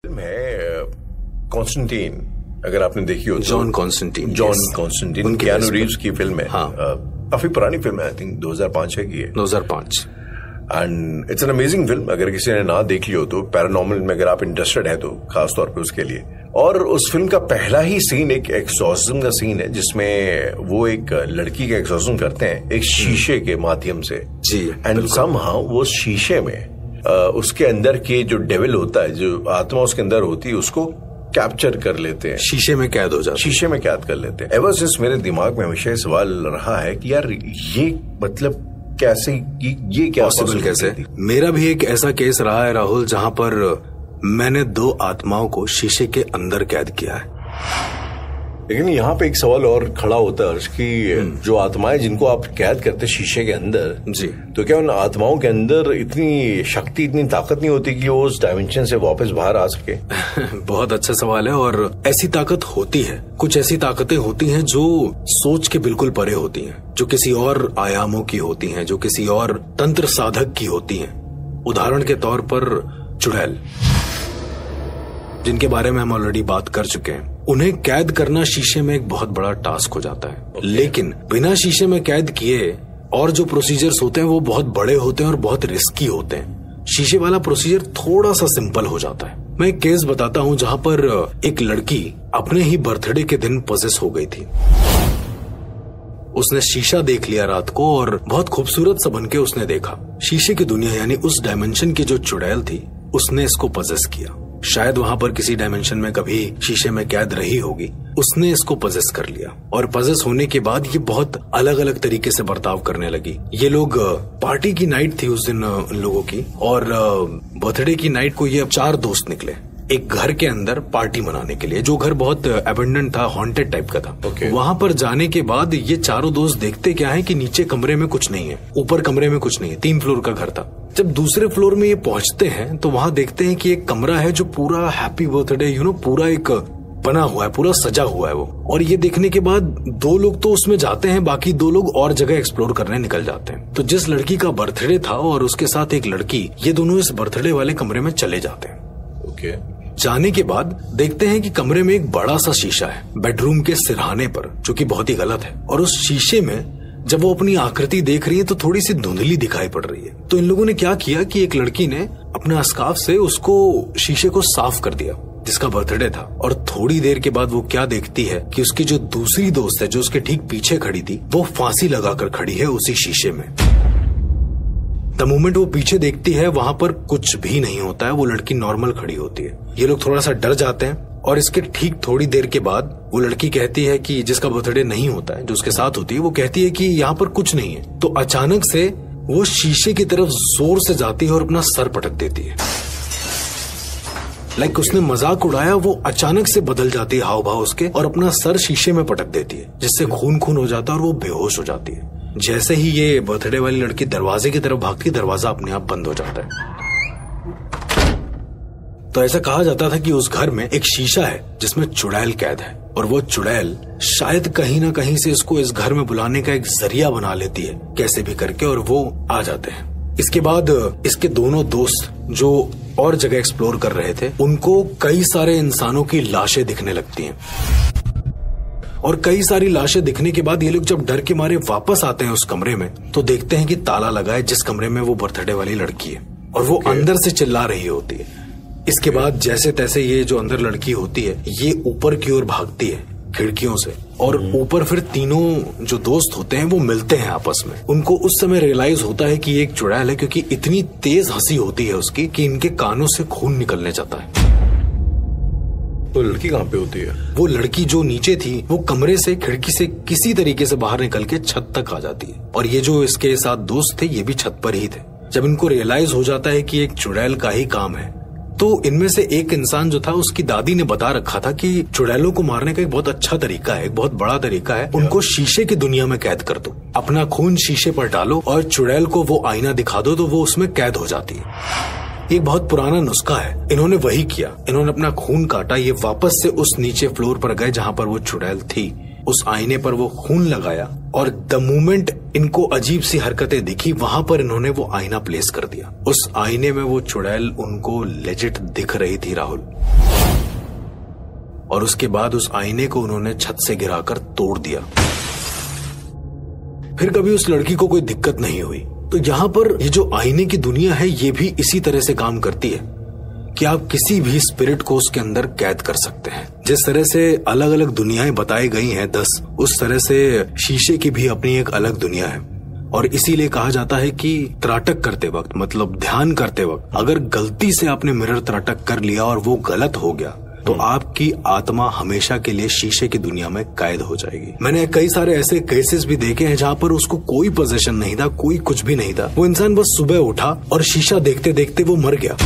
Film है Constantine, अगर आपने देखी हो। जॉन कॉन्स्टेंटीन कियानू रीव्स की फिल्म है। हाँ। काफी पुरानी फिल्म है, आई थिंक 2005 है की है। 2005 and it's an amazing film. अगर किसी ने ना देखी हो तो पैरानॉर्मल में अगर आप इंटरेस्टेड है तो खास तौर पे उसके लिए। और उस फिल्म का पहला ही सीन एक एक्सॉर्सिज्म का सीन है, जिसमें वो एक लड़की का एक्सॉर्सिज्म करते हैं एक शीशे के माध्यम से जी। एंड समहाउ वो शीशे में उसके अंदर के जो डेविल होता है, जो आत्मा उसके अंदर होती है, उसको कैप्चर कर लेते हैं, शीशे में कैद हो जाते हैं। शीशे में कैद कर लेते हैं। एवर सिंस मेरे दिमाग में हमेशा सवाल रहा है कि यार ये मतलब कैसे, ये क्या पॉसिबल कैसे? मेरा भी एक ऐसा केस रहा है राहुल, जहां पर मैंने 2 आत्माओं को शीशे के अंदर कैद किया है। लेकिन यहाँ पे एक सवाल और खड़ा होता है कि जो आत्माएं जिनको आप कैद करते शीशे के अंदर जी, तो क्या उन आत्माओं के अंदर इतनी शक्ति, इतनी ताकत नहीं होती कि वो उस डायमेंशन से वापस बाहर आ सके? बहुत अच्छा सवाल है। और ऐसी ताकत होती है, कुछ ऐसी ताकतें होती हैं जो सोच के बिल्कुल परे होती हैं, जो किसी और आयामों की होती हैं, जो किसी और तंत्र साधक की होती हैं। उदाहरण के तौर पर चुड़ैल, जिनके बारे में हम ऑलरेडी बात कर चुके हैं। उन्हें कैद करना शीशे में एक बहुत बड़ा टास्क हो जाता है। लेकिन बिना शीशे में कैद किए और जो प्रोसीजर्स होते हैं वो बहुत बड़े होते हैं और बहुत रिस्की होते हैं। शीशे वाला प्रोसीजर थोड़ा सा सिंपल हो जाता है। मैं एक केस बताता हूँ जहाँ पर एक लड़की अपने ही बर्थडे के दिन पॉसेस हो गई थी। उसने शीशा देख लिया रात को और बहुत खूबसूरत सा बनके उसने देखा। शीशे की दुनिया यानी उस डायमेंशन की जो चुड़ैल थी, उसने इसको पजेस किया। शायद वहां पर किसी डायमेंशन में कभी शीशे में कैद रही होगी, उसने इसको पजेस कर लिया। और पजेस होने के बाद ये बहुत अलग अलग तरीके से बर्ताव करने लगी। ये लोग, पार्टी की नाइट थी उस दिन उन लोगों की, और बर्थडे की नाइट को ये 4 दोस्त निकले एक घर के अंदर पार्टी मनाने के लिए, जो घर बहुत एबंडेंट था, हॉन्टेड टाइप का था। वहां पर जाने के बाद ये चारों दोस्त देखते क्या है कि नीचे कमरे में कुछ नहीं है, ऊपर कमरे में कुछ नहीं है। 3 फ्लोर का घर था। जब दूसरे फ्लोर में ये पहुंचते हैं तो वहां देखते हैं कि एक कमरा है जो पूरा हैप्पी बर्थडे पूरा एक बना हुआ है, पूरा सजा हुआ है वो। और ये देखने के बाद 2 लोग तो उसमें जाते हैं, बाकी 2 लोग और जगह एक्सप्लोर करने निकल जाते हैं। तो जिस लड़की का बर्थडे था और उसके साथ एक लड़की, ये दोनों इस बर्थडे वाले कमरे में चले जाते हैं। जाने के बाद देखते हैं कि कमरे में एक बड़ा सा शीशा है बेडरूम के सिरहाने पर, जो कि बहुत ही गलत है। और उस शीशे में जब वो अपनी आकृति देख रही है तो थोड़ी सी धुंधली दिखाई पड़ रही है। तो इन लोगों ने क्या किया कि एक लड़की ने अपने स्कार्फ से उसको शीशे को साफ कर दिया, जिसका बर्थडे था। और थोड़ी देर के बाद वो क्या देखती है कि उसकी जो दूसरी दोस्त है, जो उसके ठीक पीछे खड़ी थी, वो फांसी लगाकर खड़ी है उसी शीशे में। द मोमेंट वो पीछे देखती है, वहां पर कुछ भी नहीं होता है, वो लड़की नॉर्मल खड़ी होती है। ये लोग थोड़ा सा डर जाते हैं। और इसके ठीक थोड़ी देर के बाद वो लड़की कहती है कि जिसका बर्थडे नहीं होता है, जो उसके साथ होती है, वो कहती है कि यहाँ पर कुछ नहीं है। तो अचानक से वो शीशे की तरफ जोर से जाती है और अपना सर पटक देती है। लाइक उसने मजाक उड़ाया, वो अचानक से बदल जाती है हाव भाव उसके, और अपना सर शीशे में पटक देती है, जिससे खून खून हो जाता है और वो बेहोश हो जाती है। जैसे ही ये बर्थडे वाली लड़की दरवाजे की तरफ भागती, दरवाजा अपने आप बंद हो जाता है। तो ऐसा कहा जाता था कि उस घर में एक शीशा है जिसमें चुड़ैल कैद है, और वो चुड़ैल शायद कहीं ना कहीं से इसको इस घर में बुलाने का एक जरिया बना लेती है, कैसे भी करके, और वो आ जाते हैं। इसके बाद इसके दोनों दोस्त जो और जगह एक्सप्लोर कर रहे थे, उनको कई सारे इंसानों की लाशें दिखने लगती हैं। और कई सारी लाशें दिखने के बाद ये लोग जब डर के मारे वापस आते हैं उस कमरे में, तो देखते हैं कि ताला लगा है जिस कमरे में वो बर्थडे वाली लड़की है, और वो अंदर से चिल्ला रही होती है। इसके बाद जैसे तैसे ये जो अंदर लड़की होती है, ये ऊपर की ओर भागती है खिड़कियों से, और ऊपर फिर तीनों जो दोस्त होते हैं वो मिलते हैं आपस में। उनको उस समय रियलाइज होता है कि ये एक चुड़ैल है, क्योंकि इतनी तेज हंसी होती है उसकी कि इनके कानों से खून निकलने जाता है। तो लड़की कहाँ पे होती है? वो लड़की जो नीचे थी, वो कमरे से, खिड़की से किसी तरीके से बाहर निकल के छत तक आ जाती है। और ये जो इसके साथ दोस्त थे, ये भी छत पर ही थे। जब इनको रियलाइज हो जाता है कि एक चुड़ैल का ही काम है, तो इनमें से एक इंसान जो था, उसकी दादी ने बता रखा था कि चुड़ैलों को मारने का एक बहुत अच्छा तरीका है, एक बहुत बड़ा तरीका है, उनको शीशे की दुनिया में कैद कर दो, अपना खून शीशे पर डालो और चुड़ैल को वो आईना दिखा दो, तो वो उसमें कैद हो जाती है। ये बहुत पुराना नुस्खा है। इन्होंने वही किया, इन्होंने अपना खून काटा, ये वापस से उस नीचे फ्लोर पर गए जहां पर वो चुड़ैल थी, उस आईने पर वो खून लगाया, और द मोमेंट इनको अजीब सी हरकतें दिखी, वहां पर इन्होंने वो आईना प्लेस कर दिया। उस आईने में वो चुड़ैल उनको लेजिट दिख रही थी राहुल। और उसके बाद उस आईने को उन्होंने छत से गिराकर तोड़ दिया। फिर कभी उस लड़की को कोई दिक्कत नहीं हुई। तो यहाँ पर ये जो आईने की दुनिया है ये भी इसी तरह से काम करती है कि आप किसी भी स्पिरिट को उसके अंदर कैद कर सकते हैं। जिस तरह से अलग अलग दुनियाएं बताई गई हैं 10, उस तरह से शीशे की भी अपनी एक अलग दुनिया है। और इसीलिए कहा जाता है कि त्राटक करते वक्त, मतलब ध्यान करते वक्त, अगर गलती से आपने मिरर त्राटक कर लिया और वो गलत हो गया तो आपकी आत्मा हमेशा के लिए शीशे की दुनिया में कैद हो जाएगी। मैंने कई सारे ऐसे केसेस भी देखे हैं जहाँ पर उसको कोई पोजेशन नहीं था, कोई कुछ भी नहीं था। वो इंसान बस सुबह उठा और शीशा देखते देखते वो मर गया।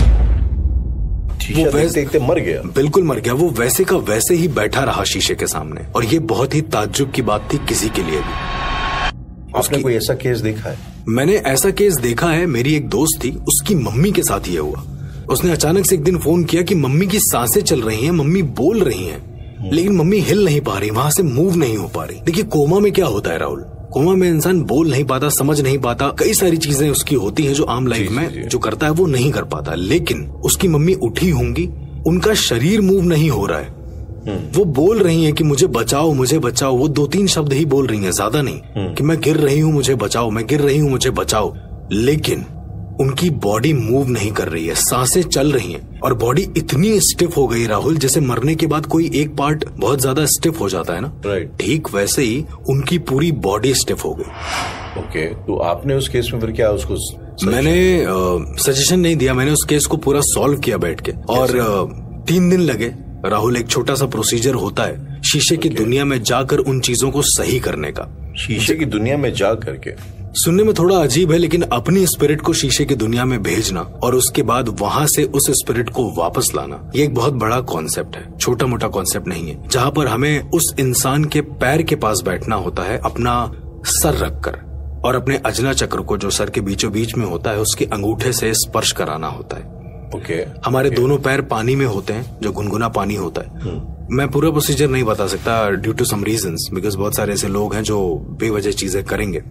वो वैसे देखते मर गया, बिल्कुल मर गया। वो वैसे का वैसे ही बैठा रहा शीशे के सामने। और ये बहुत ही ताज्जुब की बात थी किसी के लिए भी। आपने कोई ऐसा केस देखा है? मैंने ऐसा केस देखा है। मेरी एक दोस्त थी, उसकी मम्मी के साथ ये हुआ। उसने अचानक से एक दिन फोन किया कि मम्मी की सांसें चल रही हैं, मम्मी बोल रही हैं, लेकिन मम्मी हिल नहीं पा रही, वहां से मूव नहीं हो पा रही। देखिए कोमा में क्या होता है राहुल, कोमा में इंसान बोल नहीं पाता, समझ नहीं पाता, कई सारी चीजें उसकी होती हैं जो आम लाइफ में जो करता है वो नहीं कर पाता। लेकिन उसकी मम्मी उठी होंगी, उनका शरीर मूव नहीं हो रहा है, वो बोल रही हैं कि मुझे बचाओ, मुझे बचाओ। वो 2-3 शब्द ही बोल रही हैं, ज्यादा नहीं, कि मैं गिर रही हूँ मुझे बचाओ, मैं गिर रही हूँ मुझे बचाओ। लेकिन उनकी बॉडी मूव नहीं कर रही है, सांसें चल रही हैं और बॉडी इतनी स्टिफ हो गई राहुल, जैसे मरने के बाद कोई एक पार्ट बहुत ज्यादा स्टिफ हो जाता है ना, राइट। ठीक वैसे ही उनकी पूरी बॉडी स्टिफ हो गई। ओके, तो आपने उस केस में फिर क्या उसको मैंने सजेशन नहीं दिया, मैंने उस केस को पूरा सॉल्व किया बैठ के। और 3 दिन लगे राहुल। एक छोटा सा प्रोसीजर होता है शीशे की दुनिया में जाकर उन चीजों को सही करने का। शीशे की दुनिया में जा करके सुनने में थोड़ा अजीब है, लेकिन अपनी स्पिरिट को शीशे की दुनिया में भेजना और उसके बाद वहां से उस स्पिरिट को वापस लाना, ये एक बहुत बड़ा कॉन्सेप्ट है, छोटा मोटा कॉन्सेप्ट नहीं है। जहाँ पर हमें उस इंसान के पैर के पास बैठना होता है, अपना सर रखकर, और अपने अजला चक्र को जो सर के बीचों बीच में होता है उसके अंगूठे से स्पर्श कराना होता है। हमारे दोनों पैर पानी में होते हैं, जो गुनगुना पानी होता है। मैं पूरा प्रोसीजर नहीं बता सकता due to some reasons, because बहुत सारे ऐसे लोग हैं जो बेवजह चीजें करेंगे।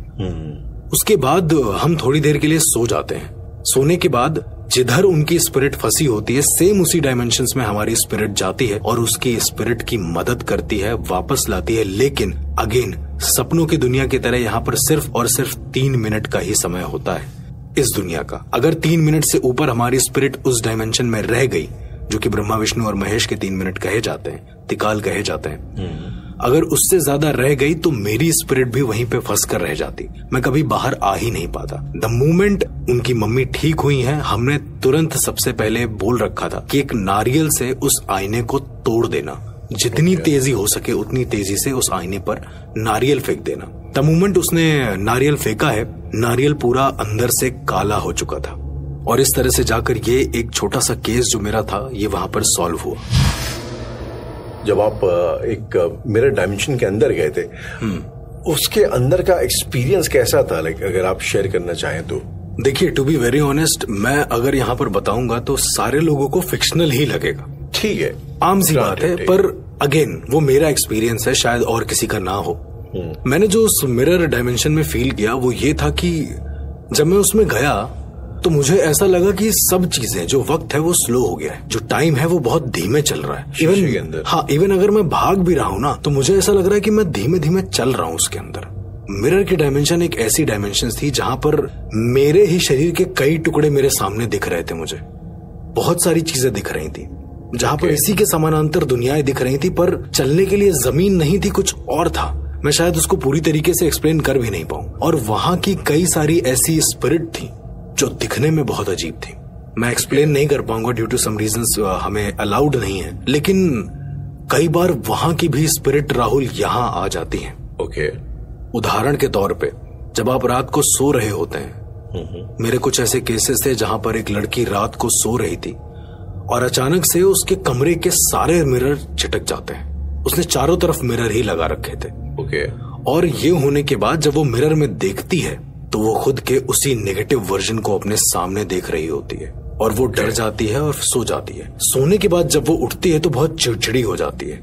उसके बाद हम थोड़ी देर के लिए सो जाते हैं। सोने के बाद जिधर उनकी स्पिरिट फंसी होती है, सेम उसी डायमेंशंस में हमारी स्पिरिट जाती है और उसकी स्पिरिट की मदद करती है, वापस लाती है। लेकिन अगेन सपनों की दुनिया की तरह यहाँ पर सिर्फ और सिर्फ 3 मिनट का ही समय होता है इस दुनिया का। अगर 3 मिनट से ऊपर हमारी स्पिरिट उस डायमेंशन में रह गई, जो कि ब्रह्मा विष्णु और महेश के 3 मिनट कहे जाते हैं, तिकाल कहे जाते हैं, अगर उससे ज्यादा रह गई तो मेरी स्पिरिट भी वहीं पे फंस कर रह जाती, मैं कभी बाहर आ ही नहीं पाता। द मोमेंट उनकी मम्मी ठीक हुई हैं, हमने तुरंत सबसे पहले बोल रखा था कि एक नारियल से उस आईने को तोड़ देना, जितनी तेजी हो सके उतनी तेजी से उस आईने पर नारियल फेंक देना। द मोमेंट उसने नारियल फेंका है, नारियल पूरा अंदर से काला हो चुका था। और इस तरह से जाकर ये एक छोटा सा केस जो मेरा था ये वहां पर सॉल्व हुआ। जब आप एक मिरर डायमेंशन के अंदर गए थे, उसके अंदर का एक्सपीरियंस कैसा था? लाइक अगर आप शेयर करना चाहें तो। देखिए, टू बी वेरी ऑनेस्ट, मैं अगर यहाँ पर बताऊंगा तो सारे लोगों को फिक्शनल ही लगेगा। ठीक है, आम सी बात है, पर अगेन वो मेरा एक्सपीरियंस है, शायद और किसी का ना हो। मैंने जो उस मिरर डायमेंशन में फील किया वो ये था कि जब मैं उसमें गया तो मुझे ऐसा लगा कि सब चीजें, जो वक्त है वो स्लो हो गया है, जो टाइम है वो बहुत धीमे चल रहा है। इवन अगर मैं भाग भी रहा हूँ ना तो मुझे ऐसा लग रहा है कि मैं धीमे धीमे चल रहा हूँ उसके अंदर। मिरर की डायमेंशन एक ऐसी डायमेंशन थी जहां पर मेरे ही शरीर के कई टुकड़े मेरे सामने दिख रहे थे। मुझे बहुत सारी चीजें दिख रही थी, जहां पर इसी के समानांतर दुनियाएं दिख रही थी, पर चलने के लिए जमीन नहीं थी, कुछ और था। मैं शायद उसको पूरी तरीके से एक्सप्लेन कर भी नहीं पाऊं। और वहां की कई सारी ऐसी स्पिरिट थी जो दिखने में बहुत अजीब थी। मैं एक्सप्लेन नहीं कर पाऊंगा ड्यू टू सम रीजंस, हमें अलाउड नहीं है। लेकिन कई बार वहां की भी स्पिरिट राहुल यहाँ आ जाती हैं। ओके। उदाहरण के तौर पे जब आप रात को सो रहे होते हैं, मेरे कुछ ऐसे केसेस थे जहां पर एक लड़की रात को सो रही थी और अचानक से उसके कमरे के सारे मिरर झटक जाते हैं। उसने चारों तरफ मिरर ही लगा रखे थे। ओके। और ये होने के बाद जब वो मिरर में देखती है तो वो खुद के उसी नेगेटिव वर्जन को अपने सामने देख रही होती है और वो डर जाती है और सो जाती है। सोने के बाद जब वो उठती है तो बहुत चिड़चिड़ी हो जाती है।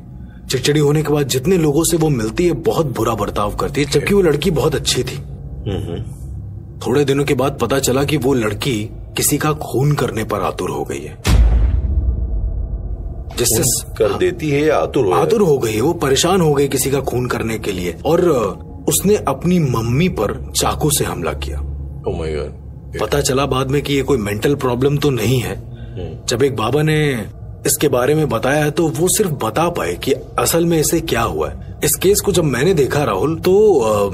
चिड़चिड़ी होने के बाद जितने लोगों से वो मिलती है बहुत बुरा बर्ताव करती है, जबकि वो लड़की बहुत अच्छी थी। थोड़े दिनों के बाद पता चला कि वो लड़की किसी का खून करने पर आतुर हो गई है। जिससे कर देती है या आतुर हो गई है, वो परेशान हो गई किसी का खून करने के लिए, और उसने अपनी मम्मी पर चाकू से हमला किया। Oh my God. पता चला बाद में कि ये कोई मेंटल प्रॉब्लम तो नहीं है। जब एक बाबा ने इसके बारे में बताया तो वो सिर्फ बता पाए कि असल में इसे क्या हुआ है। इस केस को जब मैंने देखा राहुल, तो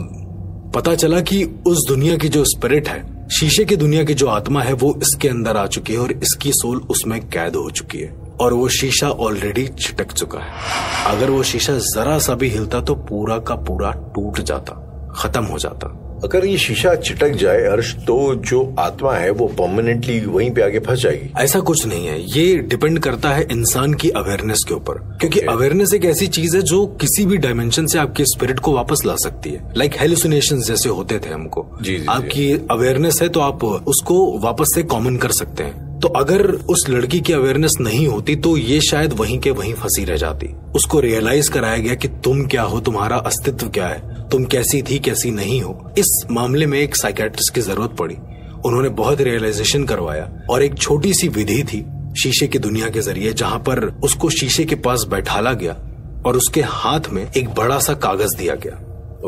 पता चला कि उस दुनिया की जो स्पिरिट है, शीशे की दुनिया की जो आत्मा है, वो इसके अंदर आ चुकी है और इसकी सोल उसमें कैद हो चुकी है, और वो शीशा ऑलरेडी छिटक चुका है। अगर वो शीशा जरा सा भी हिलता तो पूरा का पूरा टूट जाता, खत्म हो जाता। अगर ये शीशा चिटक जाए हर्ष, तो जो आत्मा है वो परमानेंटली वहीं पे आके फंस जाएगी? ऐसा कुछ नहीं है, ये डिपेंड करता है इंसान की अवेयरनेस के ऊपर, क्योंकि अवेयरनेस एक ऐसी चीज है जो किसी भी डायमेंशन से आपके स्पिरिट को वापस ला सकती है। लाइक हेलुसिनेशंस जैसे होते थे हमको, आपकी अवेयरनेस है तो आप उसको वापस से कॉमन कर सकते हैं। तो अगर उस लड़की की अवेयरनेस नहीं होती तो ये शायद वहीं के वहीं फंसी रह जाती। उसको रियलाइज कराया गया कि तुम क्या हो, तुम्हारा अस्तित्व क्या है, तुम कैसी थी कैसी नहीं हो। इस मामले में एक साइकियाट्रिस्ट की जरूरत पड़ी। उन्होंने बहुत रियलाइजेशन करवाया और एक छोटी सी विधि थी शीशे की दुनिया के जरिए, जहां पर उसको शीशे के पास बैठाला गया और उसके हाथ में एक बड़ा सा कागज दिया गया।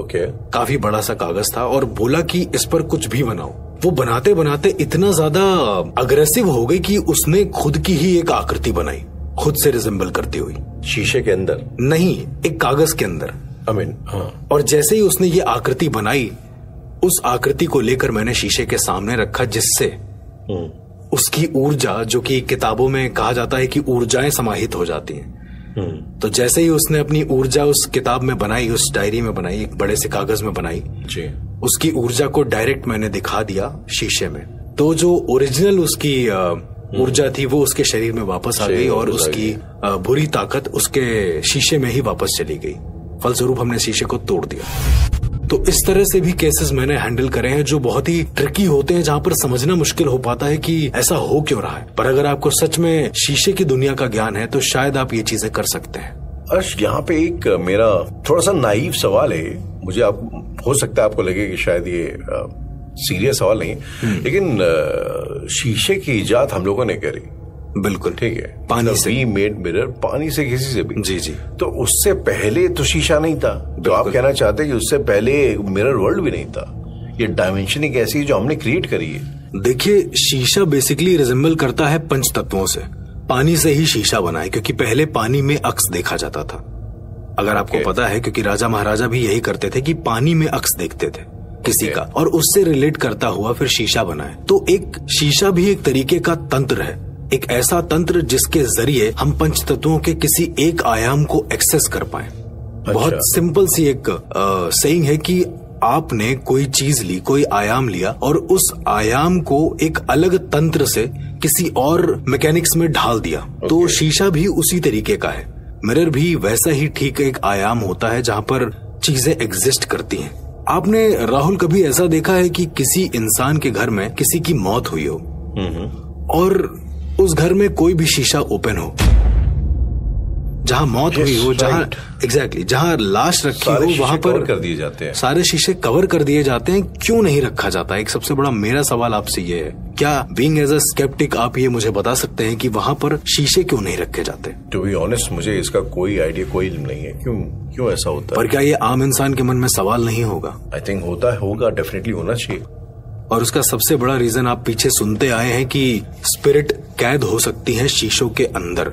ओके। काफी बड़ा सा कागज था और बोला कि इस पर कुछ भी बनाओ। वो बनाते बनाते इतना ज्यादा अग्रेसिव हो गई कि उसने खुद की ही एक आकृति बनाई, खुद से रिजेंबल करती हुई। शीशे के अंदर नहीं, एक कागज के अंदर। हाँ। और जैसे ही उसने ये आकृति बनाई, उस आकृति को लेकर मैंने शीशे के सामने रखा, जिससे उसकी ऊर्जा, जो कि किताबों में कहा जाता है कि ऊर्जाएं समाहित हो जाती हैं, तो जैसे ही उसने अपनी ऊर्जा उस किताब में बनाई, उस डायरी में बनाई, एक बड़े से कागज में बनाई जी, उसकी ऊर्जा को डायरेक्ट मैंने दिखा दिया शीशे में। तो जो ओरिजिनल उसकी ऊर्जा थी वो उसके शरीर में वापस आ गई और उसकी बुरी ताकत उसके शीशे में ही वापस चली गई। फलस्वरूप हमने शीशे को तोड़ दिया। तो इस तरह से भी केसेस मैंने हैंडल करे हैं जो बहुत ही ट्रिकी होते हैं, जहां पर समझना मुश्किल हो पाता है कि ऐसा हो क्यों रहा है। पर अगर आपको सच में शीशे की दुनिया का ज्ञान है तो शायद आप ये चीजें कर सकते हैं। अर्श, यहाँ पे एक मेरा थोड़ा सा नाइव सवाल है। मुझे हो सकता है आपको लगे कि शायद ये सीरियस सवाल नहीं, लेकिन शीशे की इजाद हम लोगों ने करी, बिल्कुल ठीक है, पानी से। वी मेड मिरर, पानी से, किसी से भी। जी जी। तो उससे पहले तो शीशा नहीं था। तो आप कहना चाहते हैं कि उससे पहले मिरर वर्ल्ड भी नहीं था। ये डायमेंशन एक ऐसी जो हमने क्रिएट करी है। देखिए, शीशा बेसिकली रिजेंबल करता है पंच तत्वों से। पानी से ही शीशा बना है, क्योंकि पहले पानी में अक्स देखा जाता था। अगर आपको पता है, क्योंकि राजा महाराजा भी यही करते थे कि पानी में अक्स देखते थे किसी का, और उससे रिलेट करता हुआ फिर शीशा बना है। तो एक शीशा भी एक तरीके का तंत्र है, एक ऐसा तंत्र जिसके जरिए हम पंच तत्वों के किसी एक आयाम को एक्सेस कर पाए। बहुत सिंपल सी एक सेइंग है कि आपने कोई चीज ली, कोई आयाम लिया और उस आयाम को एक अलग तंत्र से किसी और मैकेनिक्स में ढाल दिया। तो शीशा भी उसी तरीके का है। मिरर भी वैसा ही ठीक एक आयाम होता है जहां पर चीजें एग्जिस्ट करती हैं। आपने राहुल कभी ऐसा देखा है कि किसी इंसान के घर में किसी की मौत हुई हो और उस घर में कोई भी शीशा ओपन हो, जहां मौत हुई हो, जहां एग्जैक्टली जहां लाश रखी हो, वहां पर कर दिए जाते हैं, सारे शीशे कवर कर दिए जाते हैं। क्यों नहीं रखा जाता? एक सबसे बड़ा मेरा सवाल आपसे ये है, क्या बीइंग एज अ स्केप्टिक आप ये मुझे बता सकते हैं कि वहां पर शीशे क्यों नहीं रखे जाते? टू बी ऑनेस्ट, मुझे इसका कोई आइडिया, कोई इल्म नहीं है क्यों ऐसा होता है। पर क्या ये आम इंसान के मन में सवाल नहीं होगा? आई थिंक होगा, डेफिनेटली होना चाहिए। और उसका सबसे बड़ा रीजन आप पीछे सुनते आए हैं कि स्पिरिट कैद हो सकती है शीशों के अंदर,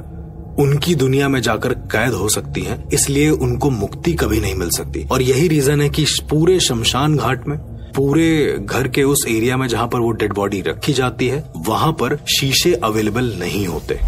उनकी दुनिया में जाकर कैद हो सकती हैं, इसलिए उनको मुक्ति कभी नहीं मिल सकती। और यही रीजन है कि पूरे शमशान घाट में, पूरे घर के उस एरिया में जहां पर वो डेड बॉडी रखी जाती है, वहां पर शीशे अवेलेबल नहीं होते।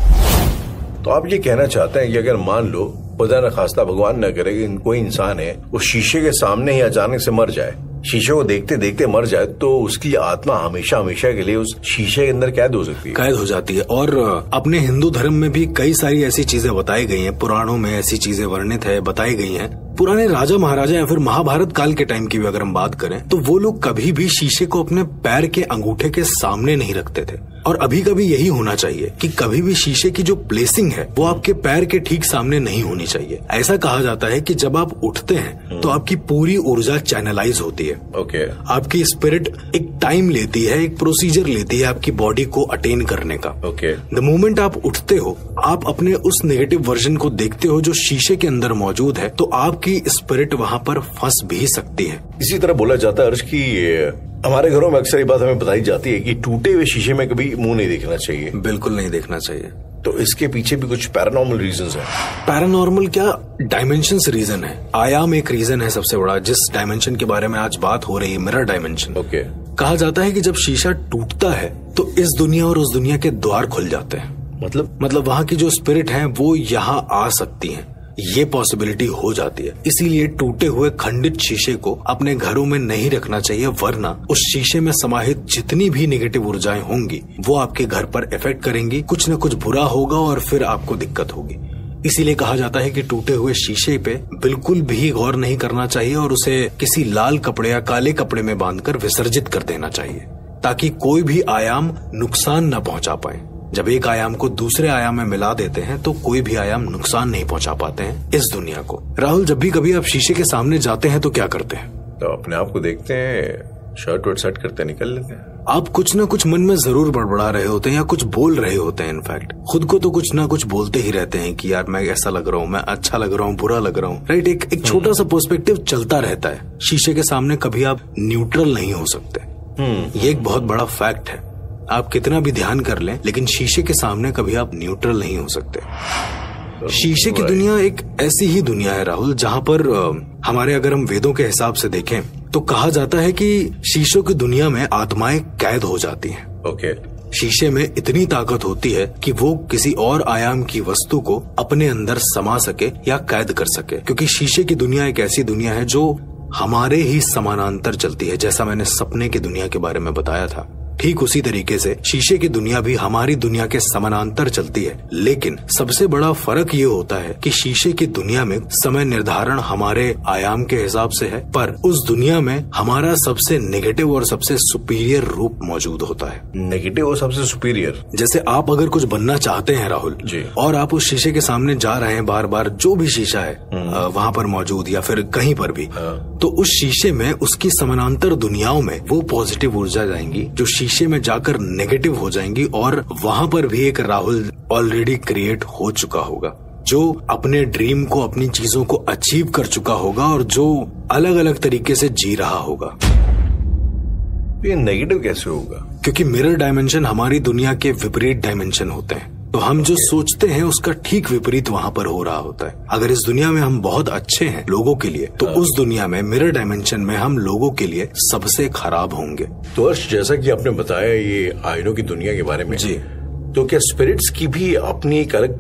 तो आप ये कहना चाहते हैं कि अगर मान लो खुदा न खास्ता, भगवान न करे, कि कोई इंसान है वो शीशे के सामने ही अचानक से मर जाए, शीशे को देखते देखते मर जाए, तो उसकी आत्मा हमेशा हमेशा के लिए उस शीशे के अंदर कैद हो सकती है, कैद हो जाती है। और अपने हिंदू धर्म में भी कई सारी ऐसी चीजें बताई गई हैं, पुराणों में ऐसी चीजें वर्णित है, बताई गई हैं पुराने राजा महाराजा या फिर महाभारत काल के टाइम की भी अगर हम बात करें तो वो लोग कभी भी शीशे को अपने पैर के अंगूठे के सामने नहीं रखते थे। और अभी कभी यही होना चाहिए कि कभी भी शीशे की जो प्लेसिंग है वो आपके पैर के ठीक सामने नहीं होनी चाहिए। ऐसा कहा जाता है कि जब आप उठते हैं तो आपकी पूरी ऊर्जा चैनलाइज होती है। ओके। आपकी स्पिरिट एक टाइम लेती है, एक प्रोसीजर लेती है आपकी बॉडी को अटेन करने का। ओके। द मोमेंट आप उठते हो, आप अपने उस नेगेटिव वर्जन को देखते हो जो शीशे के अंदर मौजूद है, तो आपकी स्पिरिट वहाँ पर फंस भी सकती है। इसी तरह बोला जाता है अर्श की हमारे घरों में अक्सर ये बात हमें बताई जाती है कि टूटे हुए शीशे में कभी मुंह नहीं देखना चाहिए। बिल्कुल नहीं देखना चाहिए। तो इसके पीछे भी कुछ पैरानॉर्मल रीजंस हैं। पैरानॉर्मल क्या, डायमेंशंस रीजन है। आयाम एक रीजन है सबसे बड़ा, जिस डायमेंशन के बारे में आज बात हो रही है, मिरर डायमेंशन। ओके। कहा जाता है कि जब शीशा टूटता है तो इस दुनिया और उस दुनिया के द्वार खुल जाते हैं। मतलब वहाँ की जो स्पिरिट है वो यहाँ आ सकती है, ये पॉसिबिलिटी हो जाती है। इसीलिए टूटे हुए खंडित शीशे को अपने घरों में नहीं रखना चाहिए, वरना उस शीशे में समाहित जितनी भी नेगेटिव ऊर्जाएं होंगी वो आपके घर पर इफेक्ट करेंगी, कुछ न कुछ बुरा होगा और फिर आपको दिक्कत होगी। इसीलिए कहा जाता है कि टूटे हुए शीशे पे बिल्कुल भी गौर नहीं करना चाहिए और उसे किसी लाल कपड़े या काले कपड़े में बांधकर विसर्जित कर देना चाहिए, ताकि कोई भी आयाम नुकसान न पहुंचा पाए। जब एक आयाम को दूसरे आयाम में मिला देते हैं तो कोई भी आयाम नुकसान नहीं पहुंचा पाते हैं इस दुनिया को। राहुल, जब भी कभी आप शीशे के सामने जाते हैं तो क्या करते हैं? तो अपने आप को देखते हैं, शर्ट वर्ट सेट करते निकल लेते हैं। आप कुछ न कुछ मन में जरूर बड़बड़ा रहे होते हैं या कुछ बोल रहे होते हैं। इनफैक्ट खुद को तो कुछ ना कुछ बोलते ही रहते हैं कि यार मैं ऐसा लग रहा हूँ, मैं अच्छा लग रहा हूँ, बुरा लग रहा हूँ, राइट। एक छोटा सा पर्सपेक्टिव चलता रहता है। शीशे के सामने कभी आप न्यूट्रल नहीं हो सकते। ये एक बहुत बड़ा फैक्ट है। आप कितना भी ध्यान कर लें, लेकिन शीशे के सामने कभी आप न्यूट्रल नहीं हो सकते। शीशे की दुनिया एक ऐसी ही दुनिया है राहुल, जहाँ पर हमारे अगर हम वेदों के हिसाब से देखें तो कहा जाता है कि शीशों की दुनिया में आत्माएं कैद हो जाती हैं। ओके। शीशे में इतनी ताकत होती है कि वो किसी और आयाम की वस्तु को अपने अंदर समा सके या कैद कर सके, क्योंकि शीशे की दुनिया एक ऐसी दुनिया है जो हमारे ही समानांतर चलती है। जैसा मैंने सपने की दुनिया के बारे में बताया था, ठीक उसी तरीके से शीशे की दुनिया भी हमारी दुनिया के समानांतर चलती है। लेकिन सबसे बड़ा फर्क ये होता है कि शीशे की दुनिया में समय निर्धारण हमारे आयाम के हिसाब से है, पर उस दुनिया में हमारा सबसे नेगेटिव और सबसे सुपीरियर रूप मौजूद होता है। नेगेटिव और सबसे सुपीरियर? जैसे आप अगर कुछ बनना चाहते हैं राहुल जी, और आप उस शीशे के सामने जा रहे हैं बार बार, जो भी शीशा है वहाँ पर मौजूद या फिर कहीं पर भी, तो उस शीशे में उसकी समानांतर दुनियाओं में वो पॉजिटिव ऊर्जा जाएंगी जो शीशे में जाकर नेगेटिव हो जाएंगी, और वहां पर भी एक राहुल ऑलरेडी क्रिएट हो चुका होगा जो अपने ड्रीम को, अपनी चीजों को अचीव कर चुका होगा और जो अलग अलग तरीके से जी रहा होगा। ये नेगेटिव कैसे होगा? क्योंकि मिरर डायमेंशन हमारी दुनिया के विपरीत डायमेंशन होते हैं, तो हम जो सोचते हैं उसका ठीक विपरीत वहाँ पर हो रहा होता है। अगर इस दुनिया में हम बहुत अच्छे हैं लोगों के लिए, तो उस दुनिया में मिरर डायमेंशन में हम लोगों के लिए सबसे खराब होंगे। तो अर्श, जैसा कि आपने बताया ये आयनों की दुनिया के बारे में जी, तो क्या स्पिरिट्स की भी अपनी एक अलग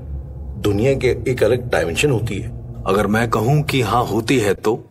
दुनिया के एक अलग डायमेंशन होती है? अगर मैं कहूँ कि हाँ होती है, तो